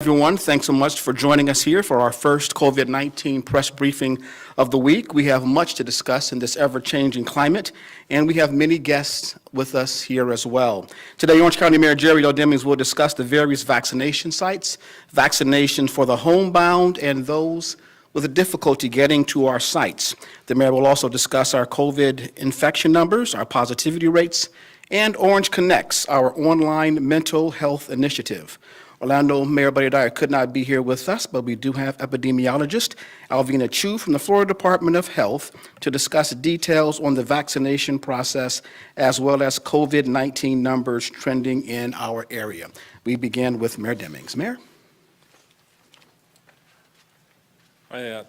Everyone, thanks so much for joining us here for our first COVID-19 press briefing of the week. We have much to discuss in this ever-changing climate, and we have many guests with us here as well. Today, Orange County Mayor Jerry Demings will discuss the various vaccination sites, vaccination for the homebound, and those with difficulty getting to our sites. The mayor will also discuss our COVID infection numbers, our positivity rates, and Orange Connects, our online mental health initiative. Orlando Mayor Buddy Dyer could not be here with us, but we do have epidemiologist Alvina Chu from the Florida Department of Health to discuss details on the vaccination process as well as COVID-19 numbers trending in our area. We begin with Mayor Demings. Mayor?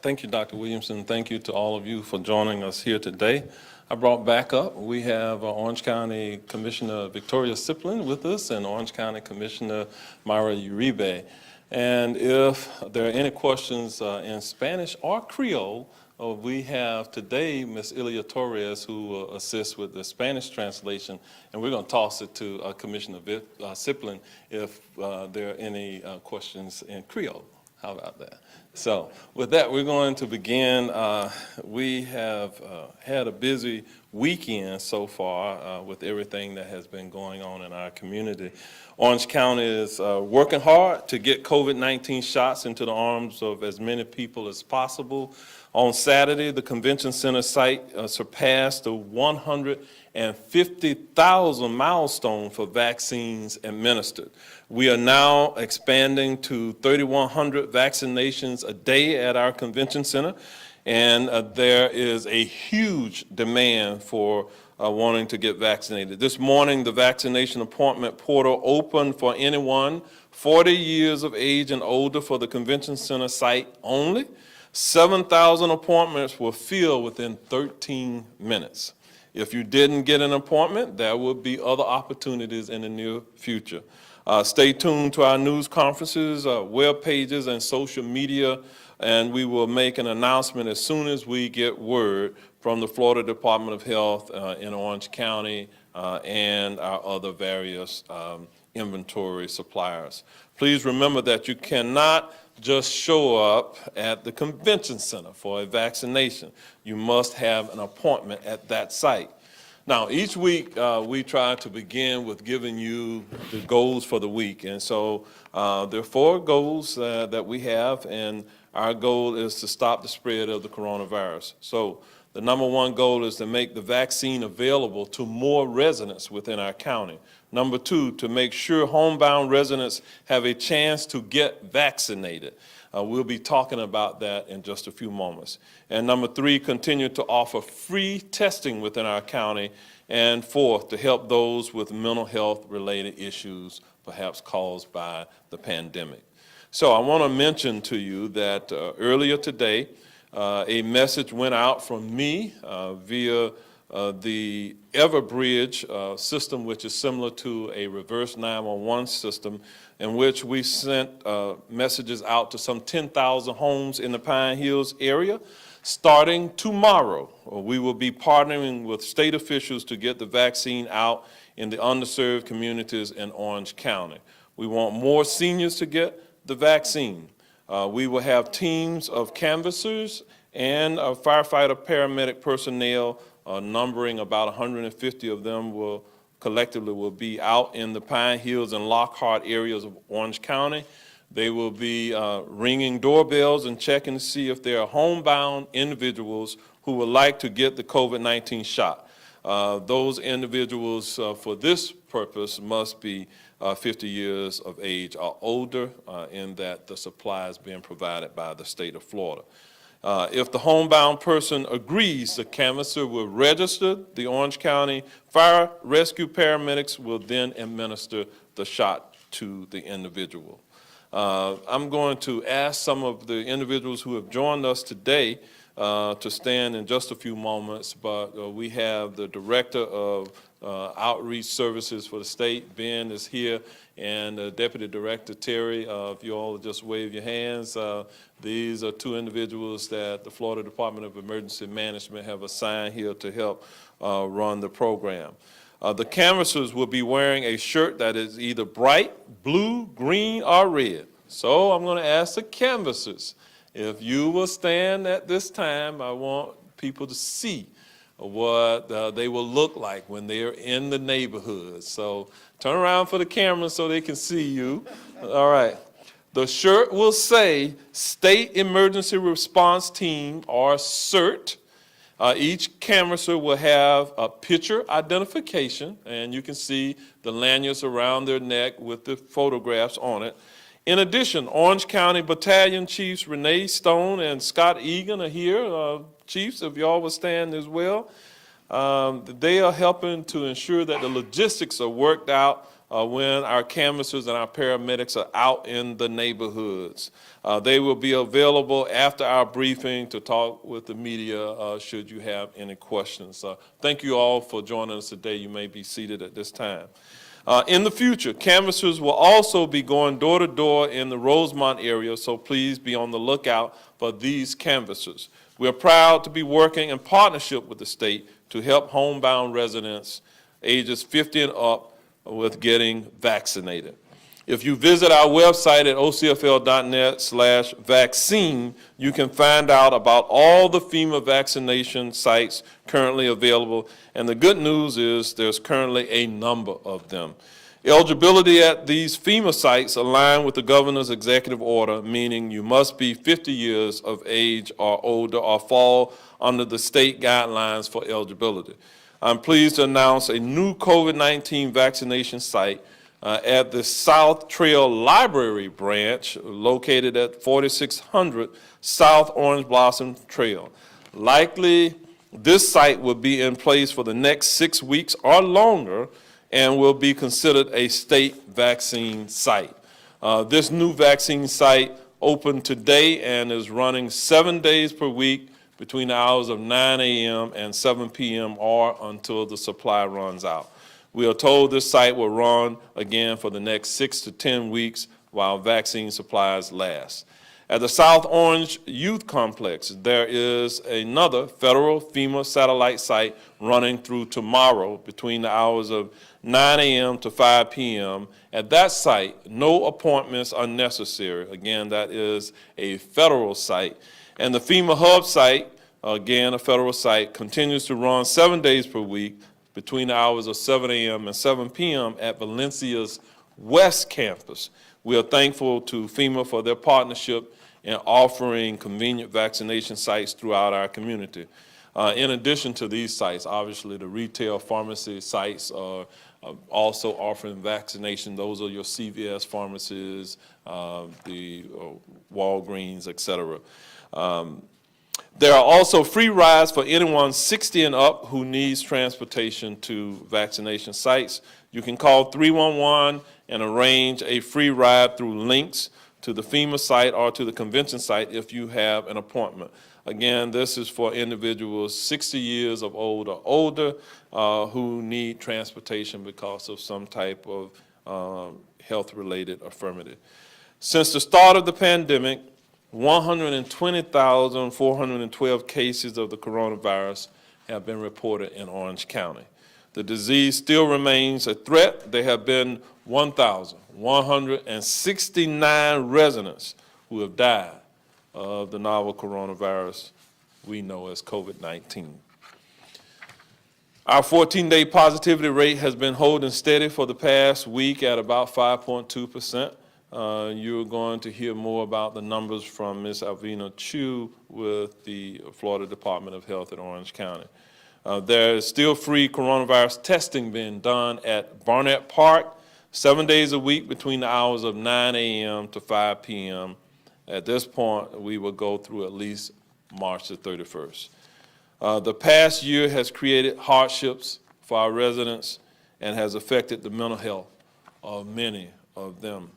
Thank you, Dr. Williamson. Thank you to all of you for joining us here today. I brought back up, we have Orange County Commissioner Victoria Siplin with us and Orange County Commissioner Myra Uribe. And if there are any questions in Spanish or Creole, we have today Ms. Ilia Torres who will assist with the Spanish translation, and we're going to toss it to Commissioner Siplin if there are any questions in Creole. How about that? So with that, we're going to begin. We have had a busy weekend so far with everything that has been going on in our community. Orange County is working hard to get COVID-19 shots into the arms of as many people as possible. On Saturday, the convention center site surpassed the 150,000 milestone for vaccines administered. We are now expanding to 3,100 vaccinations a day at our convention center, and there is a huge demand for wanting to get vaccinated. This morning, the vaccination appointment portal opened for anyone 40 years of age and older for the convention center site only. 7,000 appointments were filled within 13 minutes. If you didn't get an appointment, there will be other opportunities in the near future. Stay tuned to our news conferences, web pages, and social media, and we will make an announcement as soon as we get word from the Florida Department of Health in Orange County and our other various inventory suppliers. Please remember that you cannot just show up at the convention center for a vaccination. You must have an appointment at that site. Now, each week we try to begin with giving you the goals for the week. And so there are 4 goals that we have, and our goal is to stop the spread of the coronavirus. So the number 1 goal is to make the vaccine available to more residents within our county. Number 2, to make sure homebound residents have a chance to get vaccinated. We'll be talking about that in just a few moments. And number 3, continue to offer free testing within our county. And 4th, to help those with mental health related issues, perhaps caused by the pandemic. So I want to mention to you that earlier today, a message went out from me via the Everbridge system, which is similar to a reverse 911 system, in which we sent messages out to some 10,000 homes in the Pine Hills area. Starting tomorrow, we will be partnering with state officials to get the vaccine out in the underserved communities in Orange County. We want more seniors to get the vaccine. We will have teams of canvassers and firefighter paramedic personnel numbering about 150 of them collectively will be out in the Pine Hills and Lockhart areas of Orange County. They will be ringing doorbells and checking to see if there are homebound individuals who would like to get the COVID-19 shot. Those individuals for this purpose must be 50 years of age or older, in that the supply is being provided by the state of Florida. If the homebound person agrees, the canvasser will register. The Orange County Fire Rescue paramedics will then administer the shot to the individual. I'm going to ask some of the individuals who have joined us today to stand in just a few moments, but we have the Director of Outreach Services for the state, Ben, is here, and Deputy Director Terry. If you all just wave your hands. These are 2 individuals that the Florida Department of Emergency Management have assigned here to help run the program. The canvassers will be wearing a shirt that is either bright blue, green, or red. So I'm going to ask the canvassers, if you will stand at this time, I want people to see what they will look like when they're in the neighborhood. So turn around for the camera so they can see you. All right. The shirt will say State Emergency Response Team, or CERT. Each canvasser will have a picture identification, and you can see the lanyards around their neck with the photographs on it. In addition, Orange County Battalion Chiefs Renee Stone and Scott Egan are here. Chiefs, if y'all will stand as well. They are helping to ensure that the logistics are worked out when our canvassers and our paramedics are out in the neighborhoods. They will be available after our briefing to talk with the media should you have any questions. Thank you all for joining us today. You may be seated at this time. In the future, canvassers will also be going door to door in the Rosemont area, so please be on the lookout for these canvassers. We are proud to be working in partnership with the state to help homebound residents ages 50 and up with getting vaccinated. If you visit our website at ocfl.net/vaccine, you can find out about all the FEMA vaccination sites currently available. And the good news is there's currently a number of them. Eligibility at these FEMA sites align with the governor's executive order, meaning you must be 50 years of age or older or fall under the state guidelines for eligibility. I'm pleased to announce a new COVID-19 vaccination site at the South Trail Library branch located at 4600 South Orange Blossom Trail. Likely, this site will be in place for the next 6 weeks or longer and will be considered a state vaccine site. This new vaccine site opened today and is running 7 days per week between the hours of 9 a.m. and 7 p.m. or until the supply runs out. We are told this site will run again for the next 6 to 10 weeks while vaccine supplies last. At the South Orange Youth Complex, there is another federal FEMA satellite site running through tomorrow between the hours of 9 a.m. to 5 p.m. At that site, no appointments are necessary. Again, that is a federal site. And the FEMA Hub site, again, a federal site, continues to run 7 days per week between the hours of 7 a.m. and 7 p.m. at Valencia's West Campus. We are thankful to FEMA for their partnership in offering convenient vaccination sites throughout our community. In addition to these sites, obviously the retail pharmacy sites are also offering vaccination. Those are your CVS pharmacies, the Walgreens, et cetera. There are also free rides for anyone 60 and up who needs transportation to vaccination sites. You can call 311 and arrange a free ride through links to the FEMA site or to the convention site if you have an appointment. Again, this is for individuals 60 years of old or older who need transportation because of some type of health-related affirmative. Since the start of the pandemic, 120,412 cases of the coronavirus have been reported in Orange County. The disease still remains a threat. There have been 1,169 residents who have died of the novel coronavirus we know as COVID-19. Our 14-day positivity rate has been holding steady for the past week at about 5.2%. You're going to hear more about the numbers from Ms. Alvina Chu with the Florida Department of Health at Orange County. There is still free coronavirus testing being done at Barnett Park 7 days a week between the hours of 9 a.m. to 5 p.m. At this point, we will go through at least March the 31st. The past year has created hardships for our residents and has affected the mental health of many of them.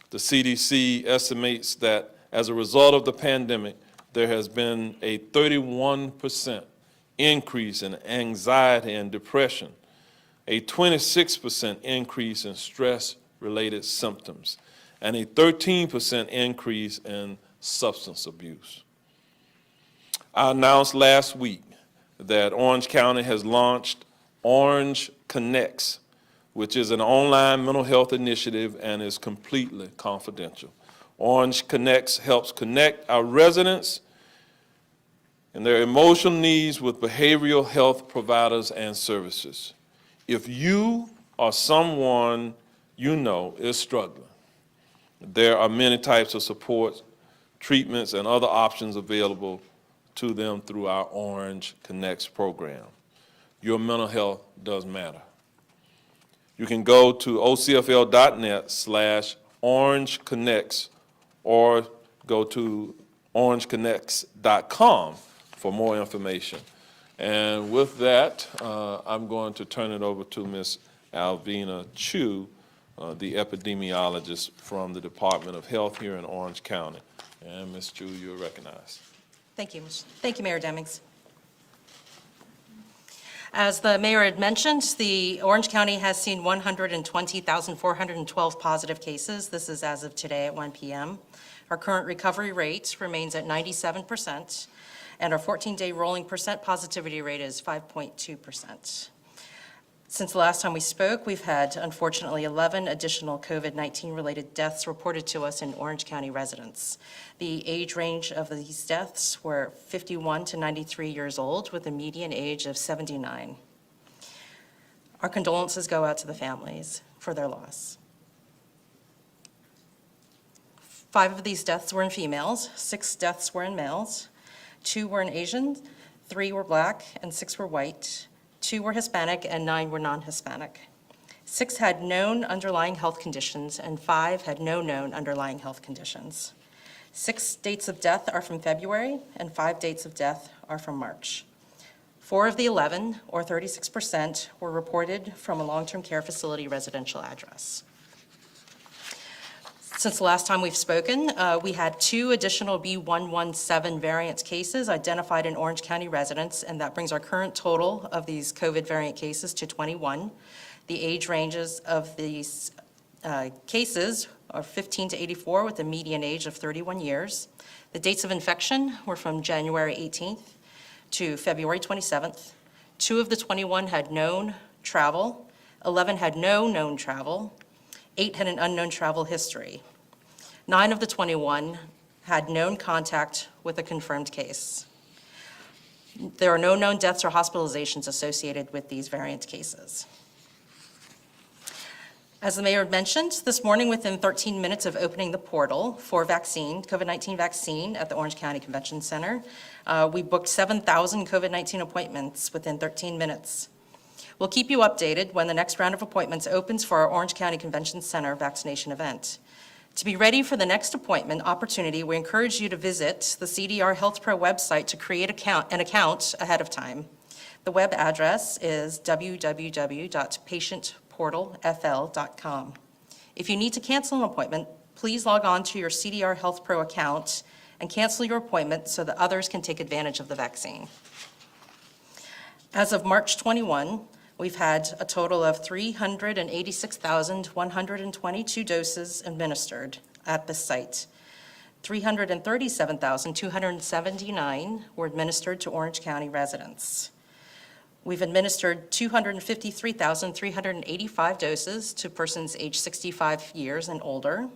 The CDC estimates that as a result of the pandemic, there has been a 31% increase in anxiety and depression, a 26% increase in stress-related symptoms, and a 13% increase in substance abuse. I announced last week that Orange County has launched Orange Connects, which is an online mental health initiative and is completely confidential. Orange Connects helps connect our residents and their emotional needs with behavioral health providers and services. If you or someone you know is struggling, there are many types of support, treatments, and other options available to them through our Orange Connects program. Your mental health does matter. You can go to ocfl.net/Orange Connects or go to orangeconnects.com for more information. And with that, I'm going to turn it over to Ms. Alvina Chu, the epidemiologist from the Department of Health here in Orange County. And Ms. Chu, you're recognized. Thank you, Mayor Demings. As the mayor had mentioned, the Orange County has seen 120,412 positive cases. This is as of today at 1 p.m. Our current recovery rate remains at 97%, and our 14-day rolling percent positivity rate is 5.2%. Since the last time we spoke, we've had, unfortunately, 11 additional COVID-19 related deaths reported to us in Orange County residents. The age range of these deaths were 51 to 93 years old with a median age of 79. Our condolences go out to the families for their loss. 5 of these deaths were in females, 6 deaths were in males, 2 were in Asian, 3 were Black, and 6 were white. 2 were Hispanic and 9 were non-Hispanic. 6 had known underlying health conditions and 5 had no known underlying health conditions. 6 dates of death are from February and 5 dates of death are from March. 4 of the 11, or 36%, were reported from a long-term care facility residential address. Since the last time we've spoken, we had 2 additional B117 variant cases identified in Orange County residents, and that brings our current total of these COVID variant cases to 21. The age ranges of these cases are 15 to 84 with a median age of 31 years. The dates of infection were from January 18th to February 27th. 2 of the 21 had known travel, 11 had no known travel, 8 had an unknown travel history. 9 of the 21 had known contact with a confirmed case. There are no known deaths or hospitalizations associated with these variant cases. As the mayor mentioned, this morning, within 13 minutes of opening the portal for COVID-19 vaccine at the Orange County Convention Center, we booked 7,000 COVID-19 appointments within 13 minutes. We'll keep you updated when the next round of appointments opens for our Orange County Convention Center vaccination event. To be ready for the next appointment opportunity, we encourage you to visit the CDR Health Pro website to create an account ahead of time. The web address is www.patientportalfl.com. If you need to cancel an appointment, please log on to your CDR Health Pro account and cancel your appointment so that others can take advantage of the vaccine. As of March 21, we've had a total of 386,122 doses administered at this site. 337,279 were administered to Orange County residents. We've administered 253,385 doses to persons aged 65 years and older.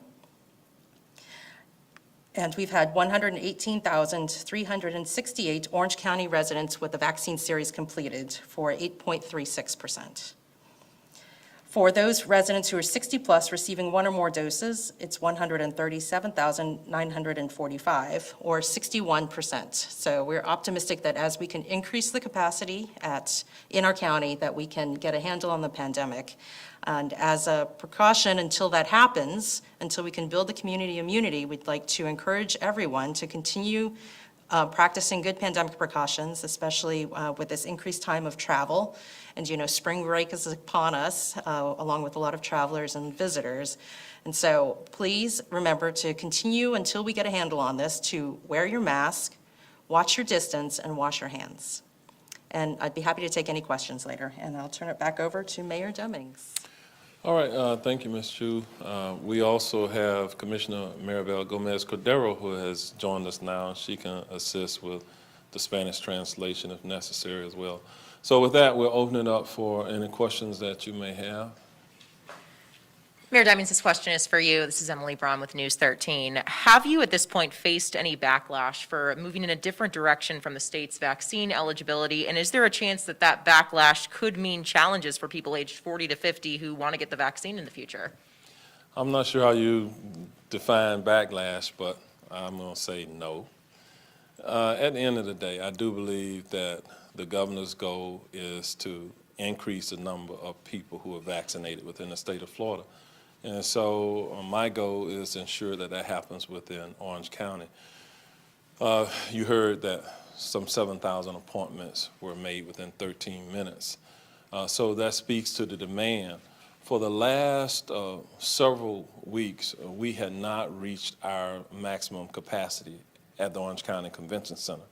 And we've had 118,368 Orange County residents with the vaccine series completed for 8.36%. For those residents who are 60 plus receiving 1 or more doses, it's 137,945 or 61%. So we're optimistic that as we can increase the capacity in our county, that we can get a handle on the pandemic. And as a precaution until that happens, until we can build the community immunity, we'd like to encourage everyone to continue practicing good pandemic precautions, especially with this increased time of travel. And spring break is upon us, along with a lot of travelers and visitors. And so please remember to continue until we get a handle on this to wear your mask, watch your distance, and wash your hands. And I'd be happy to take any questions later. And I'll turn it back over to Mayor Demings. All right, thank you, Ms. Chu. We also have Commissioner Maribel Gomez-Cordero, who has joined us now. She can assist with the Spanish translation if necessary as well. So with that, we'll open it up for any questions that you may have. Mayor Demings, this question is for you. This is Emily Braun with News 13. Have you at this point faced any backlash for moving in a different direction from the state's vaccine eligibility? And is there a chance that that backlash could mean challenges for people aged 40 to 50 who want to get the vaccine in the future? I'm not sure how you define backlash, but I'm going to say no. At the end of the day, I do believe that the governor's goal is to increase the number of people who are vaccinated within the state of Florida. And so my goal is to ensure that that happens within Orange County. You heard that some 7,000 appointments were made within 13 minutes. So that speaks to the demand. For the last several weeks, we had not reached our maximum capacity at the Orange County Convention Center.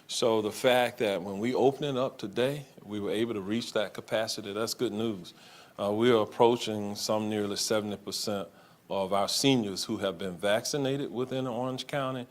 So the fact that when we open it up today, we were able to reach that capacity, that's good news. We are approaching some nearly 70% of our seniors who have been vaccinated within Orange County,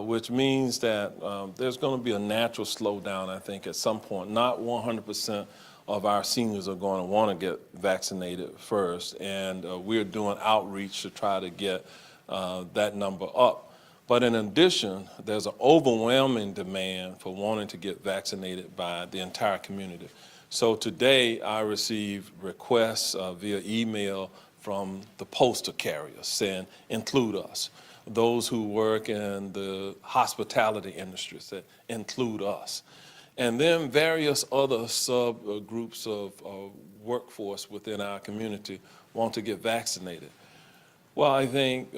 which means that there's going to be a natural slowdown, I think, at some point. Not 100% of our seniors are going to want to get vaccinated first, and we're doing outreach to try to get that number up. But in addition, there's an overwhelming demand for wanting to get vaccinated by the entire community. So today I received requests via email from the postal carriers saying, include us. Those who work in the hospitality industry said, include us. And then various other subgroups of workforce within our community want to get vaccinated. Well, I think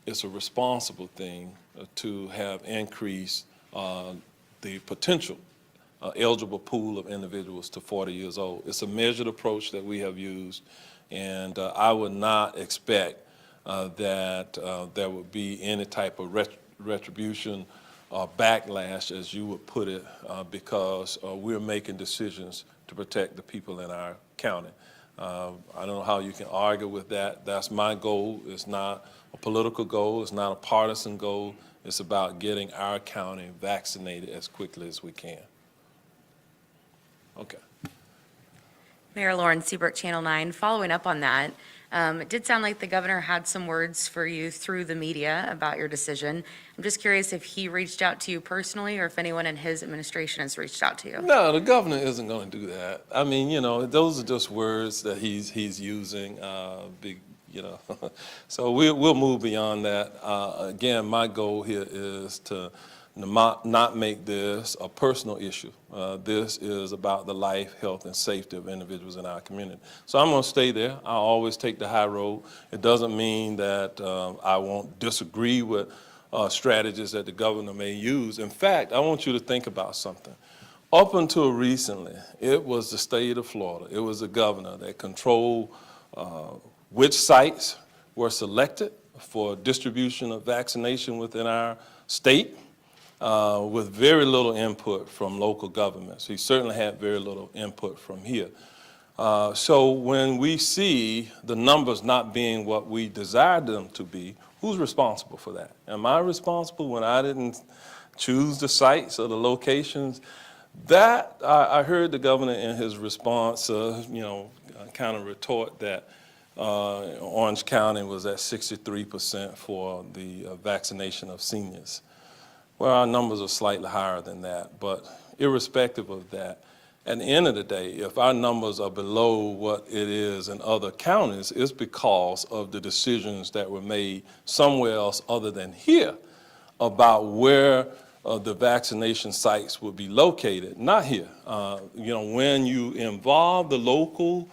it's a responsible thing to have increased the potential eligible pool of individuals to 40 years old. It's a measured approach that we have used, and I would not expect that there would be any type of retribution or backlash, as you would put it, because we're making decisions to protect the people in our county. I don't know how you can argue with that. That's my goal. It's not a political goal. It's not a partisan goal. It's about getting our county vaccinated as quickly as we can. Okay. Mayor Lauren Seabrook, Channel 9, following up on that, it did sound like the governor had some words for you through the media about your decision. I'm just curious if he reached out to you personally or if anyone in his administration has reached out to you. No, the governor isn't going to do that. I mean, you know, those are just words that he's using, so we'll move beyond that. Again, my goal here is to not make this a personal issue. This is about the life, health, and safety of individuals in our community. So I'm going to stay there. I'll always take the high road. It doesn't mean that I won't disagree with strategies that the governor may use. In fact, I want you to think about something. Up until recently, it was the state of Florida, it was the governor that controlled which sites were selected for distribution of vaccination within our state. With very little input from local governments. He certainly had very little input from here. So when we see the numbers not being what we desired them to be, who's responsible for that? Am I responsible when I didn't choose the sites or the locations? That, I heard the governor in his response, kind of retort that Orange County was at 63% for the vaccination of seniors. Well, our numbers are slightly higher than that, but irrespective of that, at the end of the day, if our numbers are below what it is in other counties, it's because of the decisions that were made somewhere else other than here about where the vaccination sites would be located, not here. When you involve the local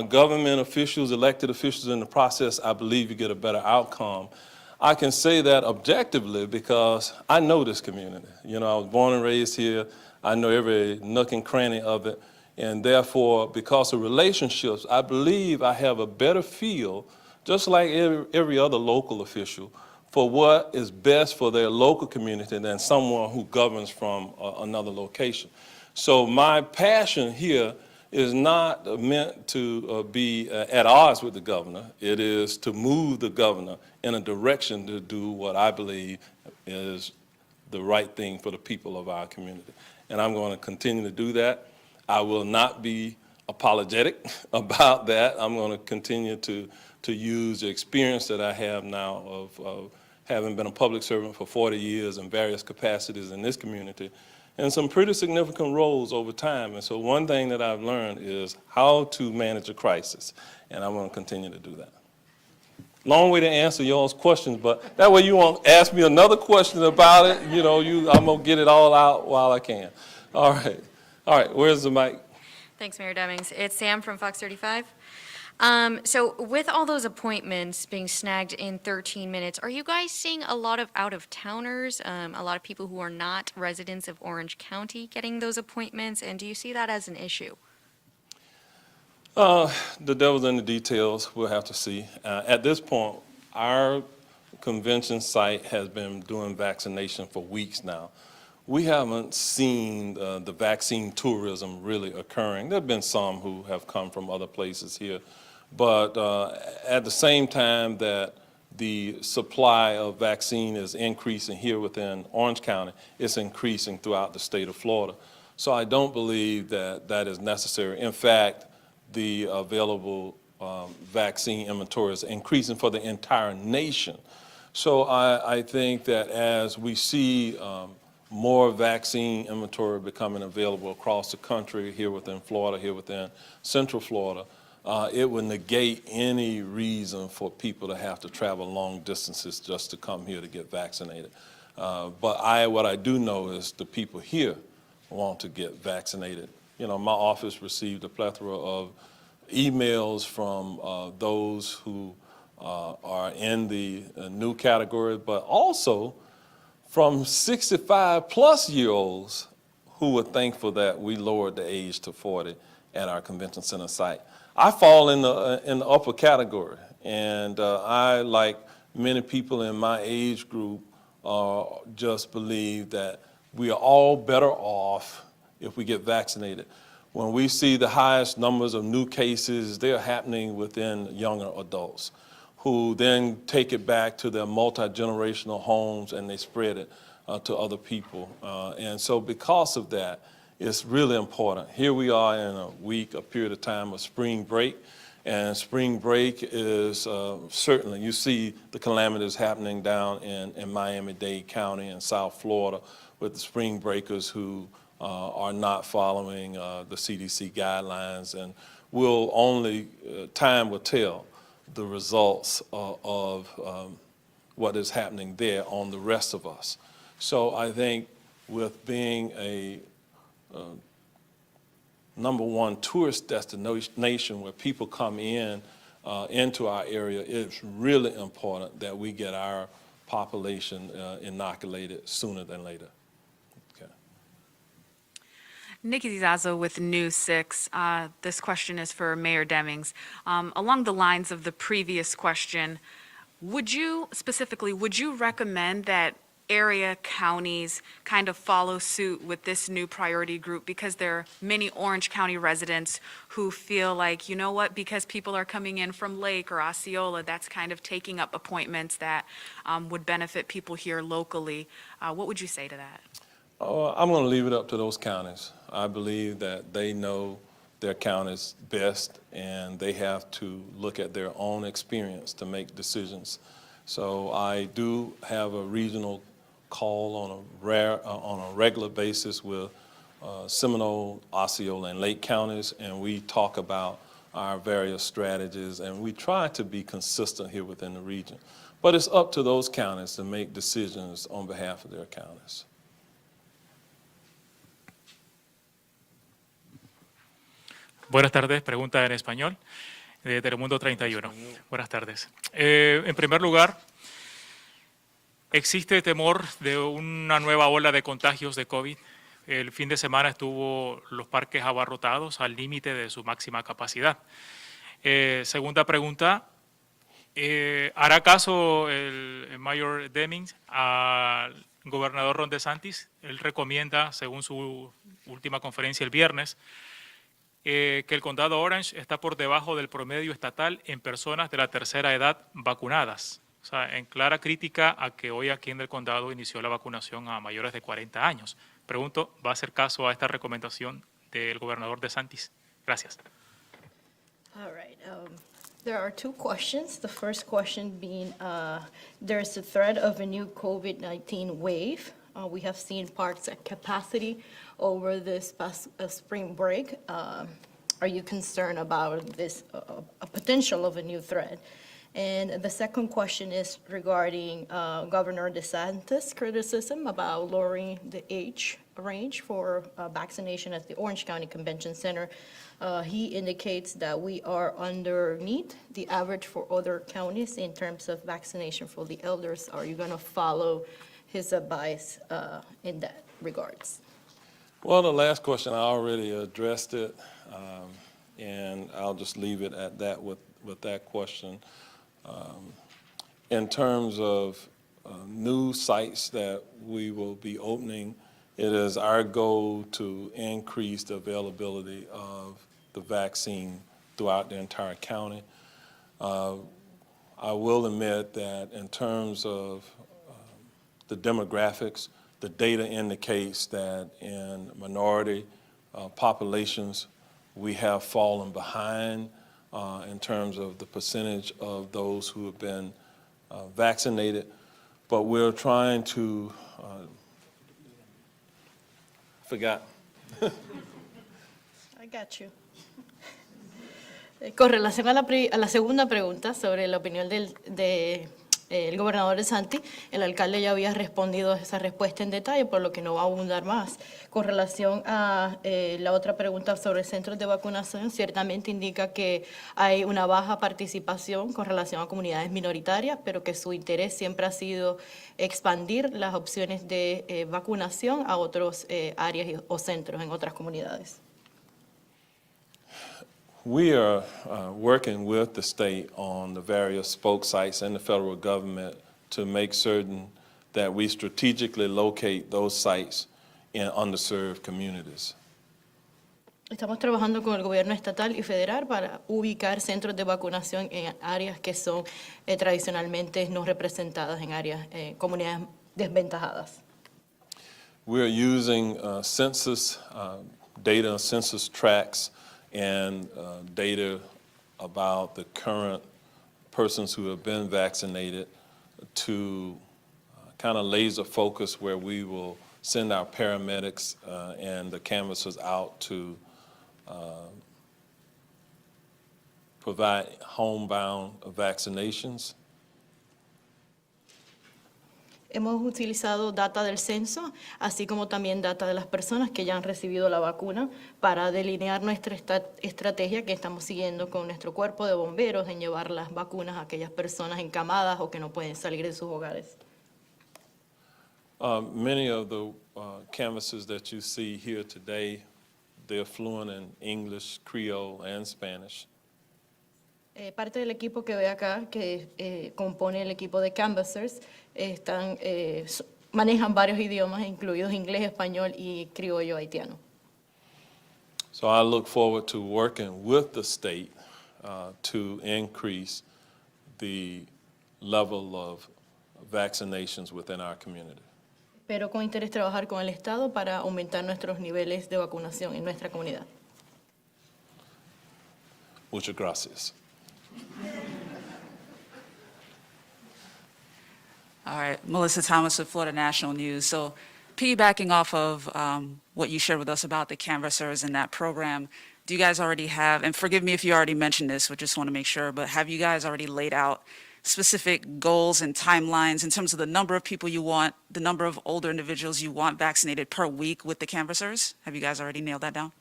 government officials, elected officials in the process, I believe you get a better outcome. I can say that objectively because I know this community. I was born and raised here. I know every nook and cranny of it. And therefore, because of relationships, I believe I have a better feel, just like every other local official, for what is best for their local community than someone who governs from another location. So my passion here is not meant to be at odds with the governor. It is to move the governor in a direction to do what I believe is the right thing for the people of our community. And I'm going to continue to do that. I will not be apologetic about that. I'm going to continue to use the experience that I have now of having been a public servant for 40 years in various capacities in this community and some pretty significant roles over time. And so one thing that I've learned is how to manage a crisis, and I'm going to continue to do that. Long way to answer y'all's questions, but that way you won't ask me another question about it. You know, I'm going to get it all out while I can. All right, where's the mic? Thanks, Mayor Demings. It's Sam from Fox 35. So with all those appointments being snagged in 13 minutes, are you guys seeing a lot of out-of-towners, a lot of people who are not residents of Orange County getting those appointments, and do you see that as an issue? The devil's in the details. We'll have to see. At this point, our convention site has been doing vaccination for weeks now. We haven't seen the vaccine tourism really occurring. There have been some who have come from other places here, but at the same time that the supply of vaccine is increasing here within Orange County, it's increasing throughout the state of Florida. So I don't believe that that is necessary. In fact, the available vaccine inventory is increasing for the entire nation. So I think that as we see more vaccine inventory becoming available across the country, here within Florida, here within Central Florida, it would negate any reason for people to have to travel long distances just to come here to get vaccinated. But what I do know is the people here want to get vaccinated. You know, my office received a plethora of emails from those who are in the new category, but also from 65-plus-year-olds who were thankful that we lowered the age to 40 at our convention center site. I fall in the upper category, and I, like many people in my age group, just believe that we are all better off if we get vaccinated. When we see the highest numbers of new cases, they're happening within younger adults, who then take it back to their multi-generational homes and they spread it to other people. And so because of that, it's really important. Here we are in a period of time of spring break, and spring break is certainly, you see the calamities happening down in Miami-Dade County and South Florida with the spring breakers who are not following the CDC guidelines, and time will tell the results of what is happening there on the rest of us. So I think with being a #1 tourist destination where people come into our area, it's really important that we get our population inoculated sooner than later. Okay. Nikki Zazzo with News 6. This question is for Mayor Demings. Along the lines of the previous question, would you recommend that area counties kind of follow suit with this new priority group, because there are many Orange County residents who feel like, you know what, because people are coming in from Lake or Osceola, that's kind of taking up appointments that would benefit people here locally. What would you say to that? I'm going to leave it up to those counties. I believe that they know their counties best, and they have to look at their own experience to make decisions. So I do have a regional call on a regular basis with Seminole, Osceola, and Lake counties, and we talk about our various strategies, and we try to be consistent here within the region. But it's up to those counties to make decisions on behalf of their counties. Buenas tardes, pregunta en español de Telemundo 31. Buenas tardes. En primer lugar, ¿existe temor de una nueva ola de contagios de COVID? El fin de semana estuvo los parques abarrotados al límite de su máxima capacidad. Segunda pregunta, ¿hará caso el Mayor Demings al gobernador Ron DeSantis? Él recomienda, según su última conferencia el viernes, que el condado Orange está por debajo del promedio estatal en personas de la tercera edad vacunadas. O sea, en clara crítica a que hoy aquí en el condado inició la vacunación a mayores de 40 años. Pregunto, ¿va a hacer caso a esta recomendación del gobernador DeSantis? Gracias. All right. There are two questions. The first question being, there's a threat of a new COVID-19 wave. We have seen parks at capacity over this past spring break. Are you concerned about this, a potential of a new threat? And the second question is regarding Governor DeSantis' criticism about lowering the age range for vaccination at the Orange County Convention Center. He indicates that we are underneath the average for other counties in terms of vaccination for the elders. Are you going to follow his advice in that regards? Well, the last question, I already addressed it, and I'll just leave it at that with that question. In terms of new sites that we will be opening, it is our goal to increase the availability of the vaccine throughout the entire county. I will admit that in terms of the demographics, the data indicates that in minority populations, we have fallen behind in terms of the percentage of those who have been vaccinated, but we're trying to, forgot. I got you. Con relación a la segunda pregunta sobre la opinión el gobernador DeSantis, el alcalde ya había respondido a esa respuesta en detalle, por lo que no va a abundar más. Con relación a la otra pregunta sobre centros de vacunación, ciertamente indica que hay una baja participación con relación a comunidades minoritarias, pero que su interés siempre ha sido expandir las opciones de vacunación a otros áreas o centros en otras comunidades. We are working with the state on the various spoke sites and the federal government to make certain that we strategically locate those sites in underserved communities. Estamos trabajando con el gobierno estatal y federal para ubicar centros de vacunación en áreas que son tradicionalmente no representadas, en áreas, comunidades desventajadas. We are using census data, census tracts, and data about the current persons who have been vaccinated to kind of laser focus where we will send our paramedics and the canvassers out to provide homebound vaccinations. Hemos utilizado data del censo, así como también data de las personas que ya han recibido la vacuna para delinear nuestra estrategia que estamos siguiendo con nuestro cuerpo de bomberos en llevar las vacunas a aquellas personas encamadas o que no pueden salir de sus hogares. Many of the canvassers that you see here today, they're fluent in English, Creole, and Spanish. Parte del equipo que ve acá, que compone el equipo de canvassers, manejan varios idiomas, incluidos inglés, español y criollo haitiano. So I look forward to working with the state to increase the level of vaccinations within our community. Pero con interés trabajar con el Estado para aumentar nuestros niveles de vacunación en nuestra comunidad. Muchas gracias. All right, Melissa Thomas with Florida National News. So piggybacking off of what you shared with us about the canvassers and that program, do you guys already have, and forgive me if you already mentioned this, but just want to make sure, but have you guys already laid out specific goals and timelines in terms of the number of people you want, the number of older individuals you want vaccinated per week with the canvassers? Have you guys already nailed that down?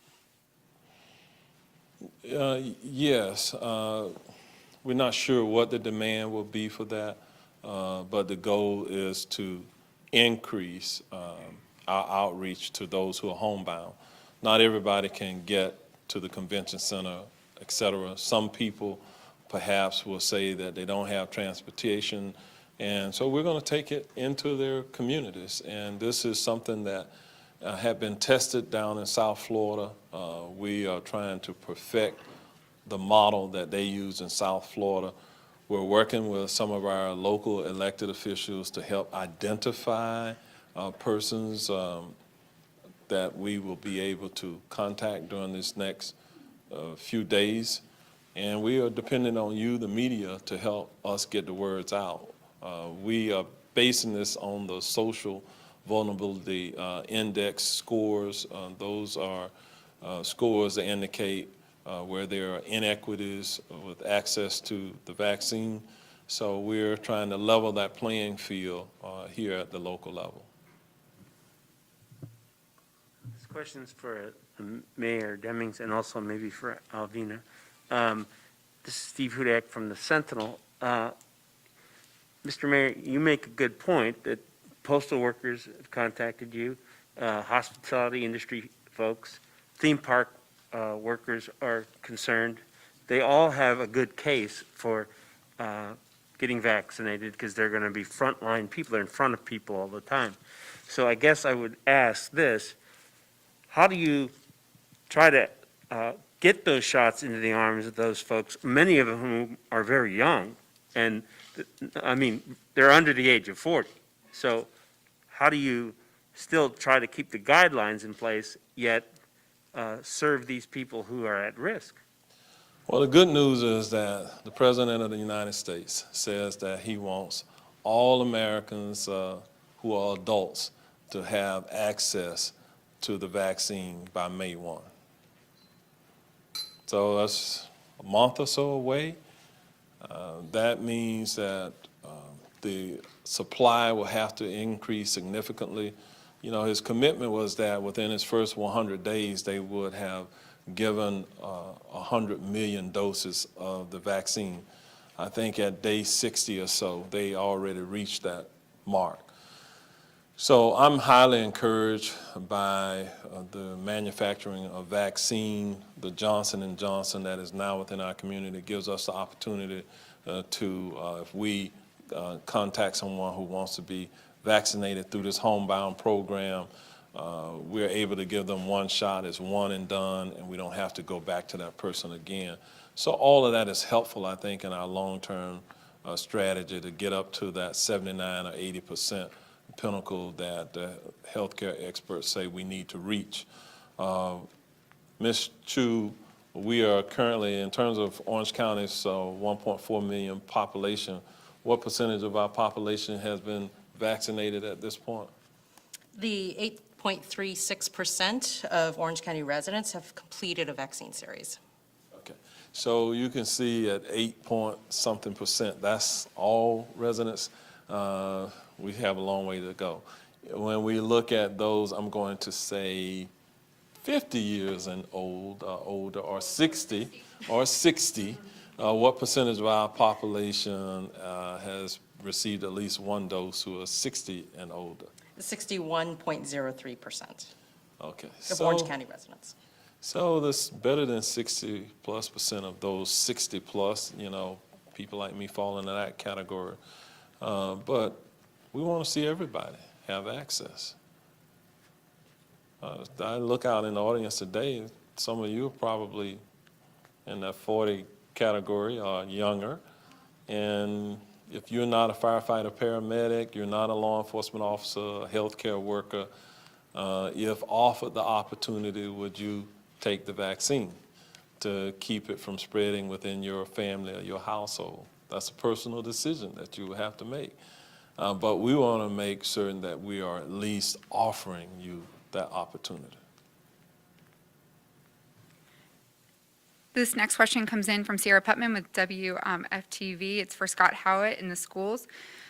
Yes. We're not sure what the demand will be for that, but the goal is to increase our outreach to those who are homebound. Not everybody can get to the convention center, et cetera. Some people perhaps will say that they don't have transportation, and so we're going to take it into their communities. And this is something that had been tested down in South Florida. We are trying to perfect the model that they use in South Florida. We're working with some of our local elected officials to help identify persons that we will be able to contact during this next few days, and we are dependent on you, the media, to help us get the words out. We are basing this on the social vulnerability index scores. Those are scores that indicate where there are inequities with access to the vaccine. So we're trying to level that playing field here at the local level. This question's for Mayor Demings and also maybe for Alvina. This is Steve Hudak from the Sentinel. Mr. Mayor, you make a good point that postal workers have contacted you, hospitality industry folks, theme park workers are concerned. They all have a good case for getting vaccinated because they're going to be frontline people. They're in front of people all the time. So I guess I would ask this: how do you try to get those shots into the arms of those folks, many of whom are very young, and I mean, they're under the age of 40. So how do you still try to keep the guidelines in place, yet serve these people who are at risk? Well, the good news is that the President of the United States says that he wants all Americans who are adults to have access to the vaccine by May 1. So that's a month or so away. That means that the supply will have to increase significantly. You know, his commitment was that within his first 100 days, they would have given 100 million doses of the vaccine. I think at day 60 or so, they already reached that mark. So I'm highly encouraged by the manufacturing of vaccine, the Johnson & Johnson that is now within our community. It gives us the opportunity if we contact someone who wants to be vaccinated through this homebound program, we're able to give them one shot. It's one and done, and we don't have to go back to that person again. So all of that is helpful, I think, in our long-term strategy to get up to that 79 or 80% pinnacle that healthcare experts say we need to reach. Ms. Chu, we are currently, in terms of Orange County's 1.4 million population, what percentage of our population has been vaccinated at this point? The 8.36% of Orange County residents have completed a vaccine series. Okay, so you can see at 8-point-something%, that's all residents. We have a long way to go. When we look at those, I'm going to say 50 years and older, or 60, what percentage of our population has received at least one dose who are 60 and older? 61.03% Okay. of Orange County residents. So that's better than 60+% of those 60+, you know, people like me fall into that category. But we want to see everybody have access. I look out in the audience today, some of you are probably in that 40 category or younger, and if you're not a firefighter, paramedic, you're not a law enforcement officer, a healthcare worker, if offered the opportunity, would you take the vaccine to keep it from spreading within your family or your household? That's a personal decision that you will have to make. But we want to make certain that we are at least offering you that opportunity. This next question comes in from Sierra Putman with WFTV. It's for Scott Howitt in the schools.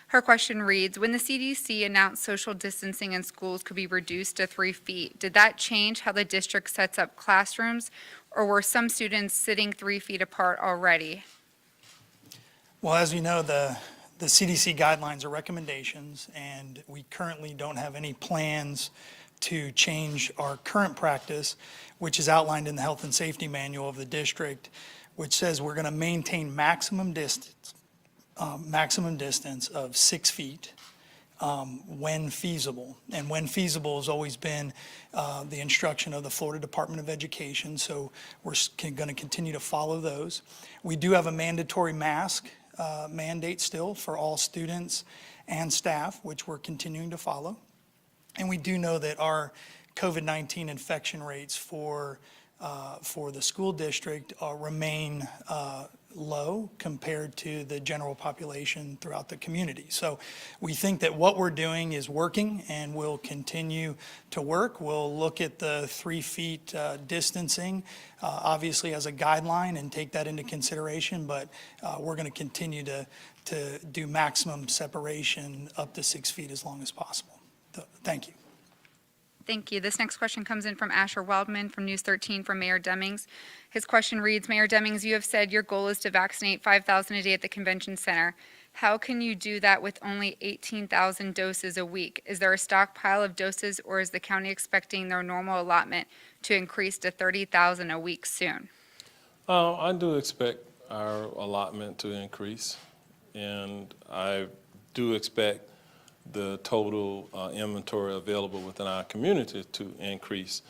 Her question reads, when the CDC announced social distancing in schools could be reduced to 3 feet, did that change how the district sets up classrooms, or were some students sitting 3 feet apart already? Well, as you know, the CDC guidelines are recommendations, and we currently don't have any plans to change our current practice, which is outlined in the health and safety manual of the district, which says we're going to maintain maximum distance of 6 feet when feasible. And when feasible has always been the instruction of the Florida Department of Education, so we're going to continue to follow those. We do have a mandatory mask mandate still for all students and staff, which we're continuing to follow. And we do know that our COVID-19 infection rates for for the school district remain low compared to the general population throughout the community. So we think that what we're doing is working and will continue to work. We'll look at the 3 feet distancing, obviously as a guideline, and take that into consideration, but we're going to continue to do maximum separation up to 6 feet as long as possible. Thank you. Thank you. This next question comes in from Asher Wildman from News 13 from Mayor Demings. His question reads, Mayor Demings, you have said your goal is to vaccinate 5,000 a day at the convention center. How can you do that with only 18,000 doses a week? Is there a stockpile of doses, or is the county expecting their normal allotment to increase to 30,000 a week soon? I do expect our allotment to increase, and I do expect the total inventory available within our community to increase.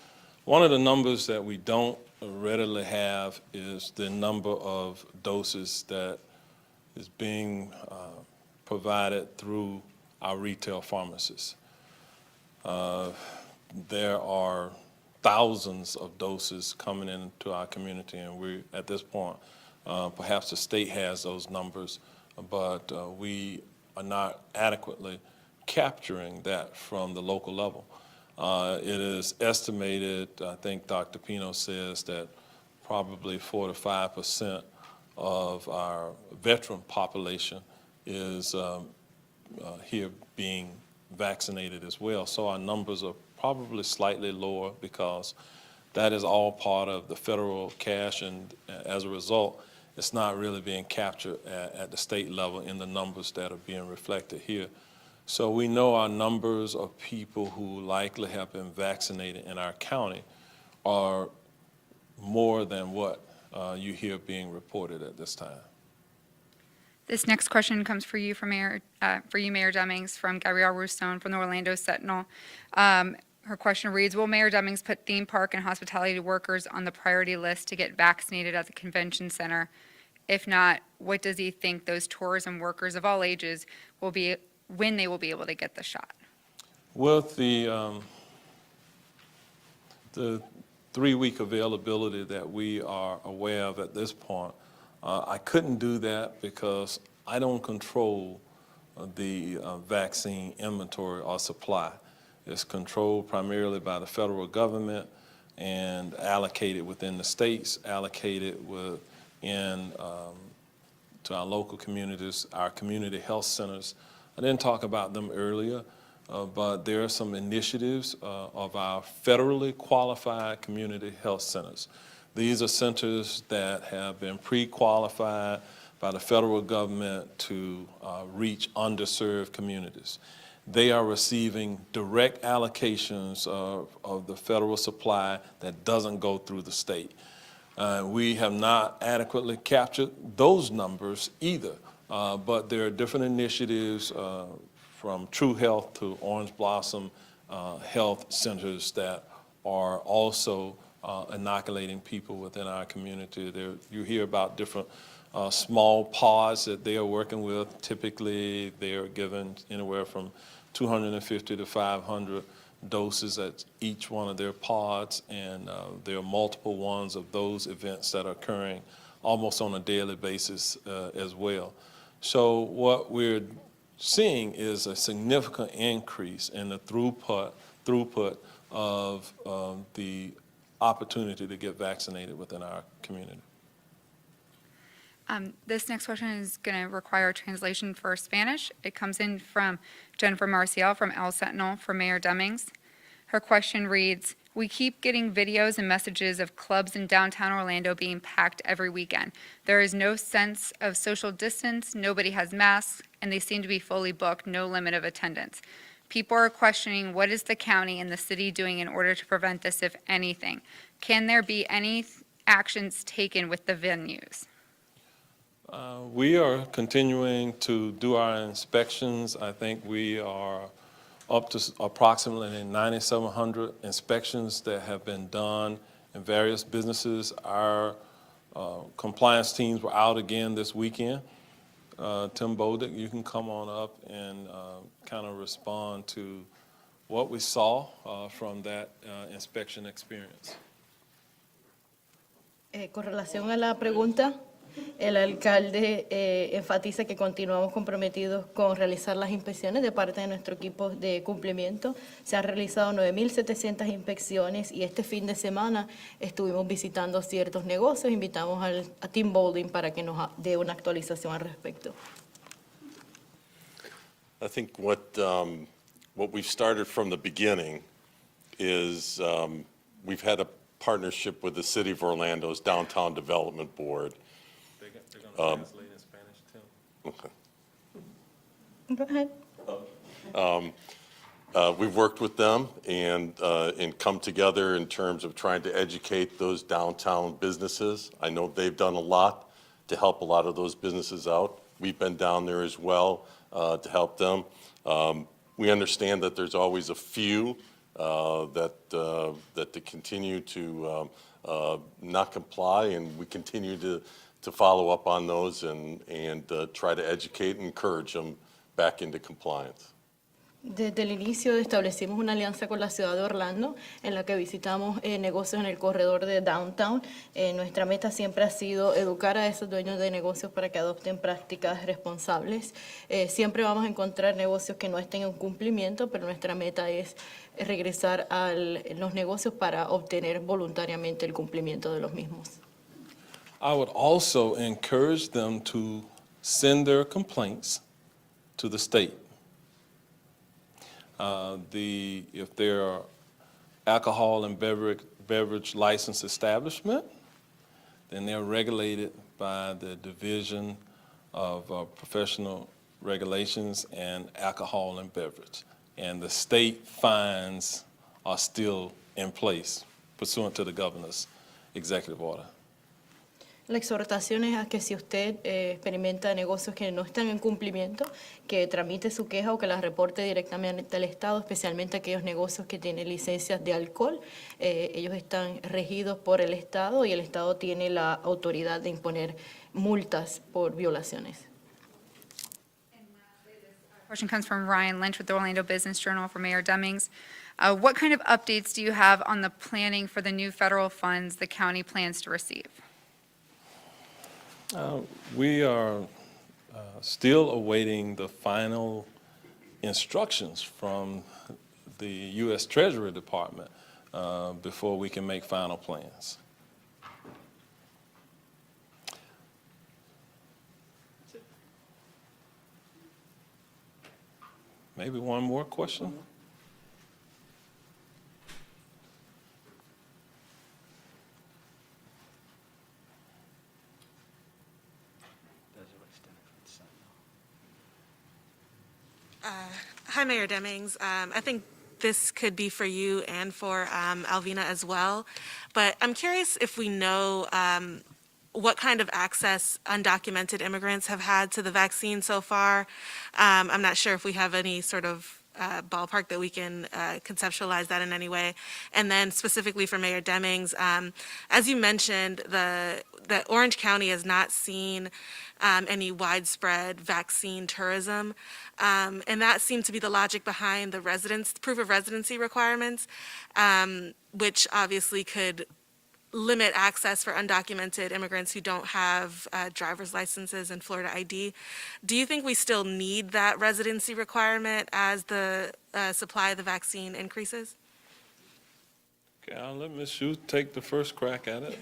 One of the numbers that we don't readily have is the number of doses that is being provided through our retail pharmacists. There are thousands of doses coming into our community, and we, at this point, perhaps the state has those numbers, but we are not adequately capturing that from the local level. It is estimated, I think Dr. Pino says, that probably 4 to 5% of our veteran population is here being vaccinated as well. So our numbers are probably slightly lower because that is all part of the federal cash, and as a result, it's not really being captured at the state level in the numbers that are being reflected here. So we know our numbers of people who likely have been vaccinated in our county are more than what you hear being reported at this time. This next question comes for you, Mayor Demings, from Gabrielle Roustone from the Orlando Sentinel. Her question reads, will Mayor Demings put theme park and hospitality workers on the priority list to get vaccinated at the convention center? If not, what does he think those tourism workers of all ages will be, when they will be able to get the shot? With the 3-week availability that we are aware of at this point, I couldn't do that because I don't control the vaccine inventory or supply. It's controlled primarily by the federal government and allocated within the states, allocated within to our local communities, our community health centers. I didn't talk about them earlier, but there are some initiatives of our federally qualified community health centers. These are centers that have been pre-qualified by the federal government to reach underserved communities. They are receiving direct allocations of the federal supply that doesn't go through the state. We have not adequately captured those numbers either, but there are different initiatives from True Health to Orange Blossom health centers that are also inoculating people within our community. You hear about different small pods that they are working with. Typically, they are given anywhere from 250 to 500 doses at each one of their pods, and there are multiple ones of those events that are occurring almost on a daily basis as well. So what we're seeing is a significant increase in the throughput of the opportunity to get vaccinated within our community. This next question is going to require translation for Spanish. It comes in from Jennifer Marcial from El Sentinel for Mayor Demings. Her question reads, we keep getting videos and messages of clubs in downtown Orlando being packed every weekend. There is no sense of social distance, nobody has masks, and they seem to be fully booked, no limit of attendance. People are questioning what is the county and the city doing in order to prevent this, if anything? Can there be any actions taken with the venues? We are continuing to do our inspections. I think we are up to approximately 9,700 inspections that have been done in various businesses. Our compliance teams were out again this weekend. Tim Bodick, you can come on up and kind of respond to what we saw from that inspection experience. Con relación a la pregunta, el alcalde enfatiza que continuamos comprometidos con realizar las inspecciones de parte de nuestro equipo de cumplimiento. Se han realizado 9.700 inspecciones y este fin de semana estuvimos visitando ciertos negocios. Invitamos a Team Bowling para que nos dé una actualización al respecto. I think what we've started from the beginning is we've had a partnership with the City of Orlando's Downtown Development Board. They're going to translate in Spanish, Tim. Go ahead. We've worked with them and come together in terms of trying to educate those downtown businesses. I know they've done a lot to help a lot of those businesses out. We've been down there as well to help them. We understand that there's always a few that to continue to not comply, and we continue to follow up on those and try to educate and encourage them back into compliance. Desde el inicio establecimos una alianza con la ciudad de Orlando en la que visitamos negocios en el corredor de Downtown. Nuestra meta siempre ha sido educar a esos dueños de negocios para que adopten prácticas responsables. Siempre vamos a encontrar negocios que no estén en cumplimiento, pero nuestra meta es regresar a los negocios para obtener voluntariamente el cumplimiento de los mismos. I would also encourage them to send their complaints to the state. If there are alcohol and beverage license establishment, then they're regulated by the Division of Professional Regulations and Alcohol and Beverage. And the state fines are still in place pursuant to the governor's executive order. La exhortación es a que si usted experimenta negocios que no están en cumplimiento, que tramite su queja o que la reporte directamente al Estado, especialmente aquellos negocios que tienen licencias de alcohol. Ellos están regidos por el Estado y el Estado tiene la autoridad de imponer multas por violaciones. Question comes from Ryan Lynch with the Orlando Business Journal for Mayor Demings. What kind of updates do you have on the planning for the new federal funds the county plans to receive? We are still awaiting the final instructions from the U.S. Treasury Department before we can make final plans. Maybe one more question? Hi, Mayor Demings. I think this could be for you and for Alvina as well. But I'm curious if we know what kind of access undocumented immigrants have had to the vaccine so far. I'm not sure if we have any sort of ballpark that we can conceptualize that in any way. And then specifically for Mayor Demings, as you mentioned, that Orange County has not seen any widespread vaccine tourism. And that seemed to be the logic behind the proof of residency requirements, which obviously could limit access for undocumented immigrants who don't have driver's licenses and Florida ID. Do you think we still need that residency requirement as the supply of the vaccine increases? Okay, I'll let Ms. Shu take the first crack at it.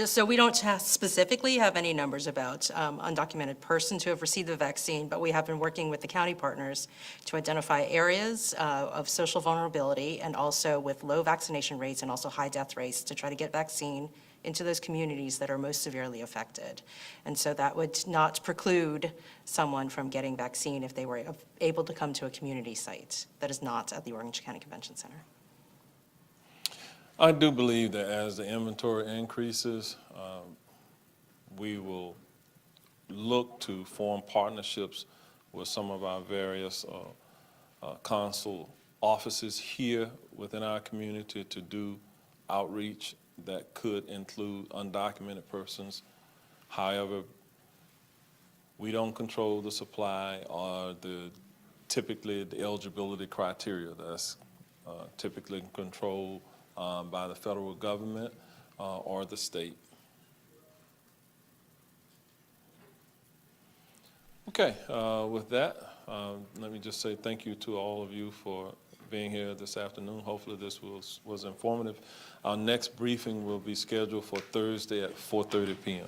So we don't specifically have any numbers about undocumented persons who have received the vaccine, but we have been working with the county partners to identify areas of social vulnerability and also with low vaccination rates and also high death rates to try to get vaccine into those communities that are most severely affected. And so that would not preclude someone from getting vaccine if they were able to come to a community site that is not at the Orange County Convention Center. I do believe that as the inventory increases, we will look to form partnerships with some of our various consul offices here within our community to do outreach that could include undocumented persons. However, we don't control the supply or typically the eligibility criteria. That's typically controlled by the federal government or the state. Okay, with that, let me just say thank you to all of you for being here this afternoon. Hopefully this was informative. Our next briefing will be scheduled for Thursday at 4:30 p.m.